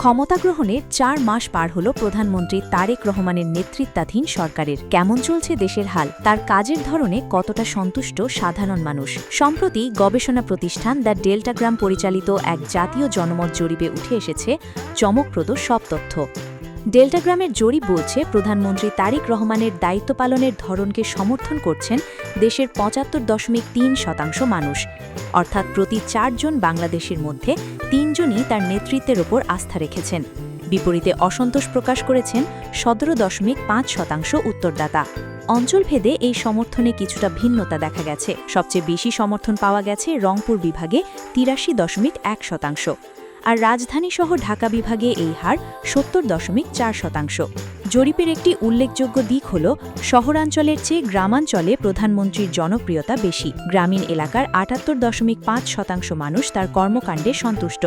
ক্ষমতা গ্রহণের ৪ মাস পার হল প্রধানমন্ত্রী তারেক রহমানের নেতৃত্বাধীন সরকারের। কেমন চলছে দেশের হাল, তার কাজের ধরনে কতটা সন্তুষ্ট সাধারণ মানুষ? সম্প্রতি গবেষণা প্রতিষ্ঠান দ্য ডেল্টাগ্রাম পরিচালিত এক জাতীয় জনমত জরিপে উঠে এসেছে চমকপ্রদ সব তথ্য। ডেল্টাগ্রামের জরিপ বলছে প্রধানমন্ত্রী তারেক রহমানের দায়িত্ব পালনের ধরনকে সমর্থন করছেন দেশের ৭৫.৩% মানুষ, অর্থাৎ প্রতি ৪ জন বাংলাদেশের মধ্যে ৩ জনই তার নেতৃত্বের ওপর আস্থা রেখেছেন। বিপরীতে অসন্তোষ প্রকাশ করেছেন ১৭.৫% উত্তরদাতা। অঞ্চলভেদে এই সমর্থনে কিছুটা ভিন্নতা দেখা গেছে। সবচেয়ে বেশি সমর্থন পাওয়া গেছে রংপুর বিভাগে ৮৩.১%, আর রাজধানীসহ ঢাকা বিভাগে এই হার ৭০.৪%। জরিপের একটি উল্লেখযোগ্য দিক হল শহরাঞ্চলের চেয়ে গ্রামাঞ্চলে প্রধানমন্ত্রীর জনপ্রিয়তা বেশি। গ্রামীণ এলাকার ৭৮.৫% মানুষ তার কর্মকাণ্ডে সন্তুষ্ট,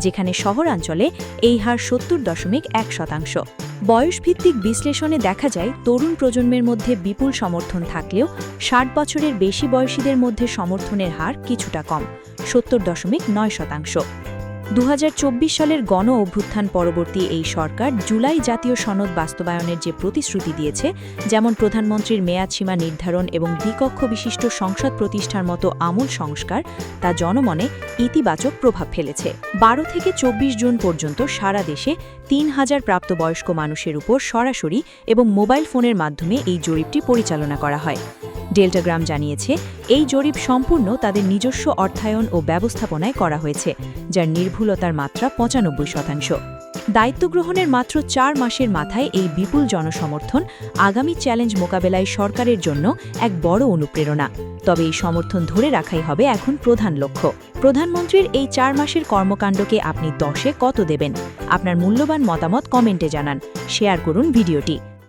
যেখানে শহরাঞ্চলে এই হার ৭০.১%। বয়সভিত্তিক বিশ্লেষণে দেখা যায় তরুণ প্রজন্মের মধ্যে বিপুল সমর্থন থাকলেও ৬০ বছরের বেশি বয়সীদের মধ্যে সমর্থনের হার কিছুটা কম, ৭০.৯%। ২০২৪ সালের গণ অভ্যুত্থান পরবর্তী এই সরকার জুলাই জাতীয় সনদ বাস্তবায়নের যে প্রতিশ্রুতি দিয়েছে, যেমন প্রধানমন্ত্রীর মেয়াদসীমা নির্ধারণ এবং দ্বিকক্ষ বিশিষ্ট সংসদ প্রতিষ্ঠার মতো আমূল সংস্কার, তা জনমনে ইতিবাচক প্রভাব ফেলেছে। ১২ থেকে ২৪ জুন পর্যন্ত সারা দেশে ৩,০০০ প্রাপ্তবয়স্ক মানুষের উপর সরাসরি এবং মোবাইল ফোনের মাধ্যমে এই জরিপটি পরিচালনা করা হয়। ডেল্টাগ্রাম জানিয়েছে, এই জরিপ সম্পূর্ণ তাদের নিজস্ব অর্থায়ন ও ব্যবস্থাপনায় করা হয়েছে, যার নির্ভুলতার মাত্রা ৯৫%। দায়িত্ব গ্রহণের মাত্র ৪ মাসের মাথায় এই বিপুল জনসমর্থন আগামী চ্যালেঞ্জ মোকাবেলায় সরকারের জন্য এক বড় অনুপ্রেরণা। তবে এই সমর্থন ধরে রাখাই হবে এখন প্রধান লক্ষ্য। প্রধানমন্ত্রীর এই ৪ মাসের কর্মকাণ্ডকে আপনি ১০-এ কত দেবেন? আপনার মূল্যবান মতামত কমেন্টে জানান, শেয়ার করুন ভিডিওটি।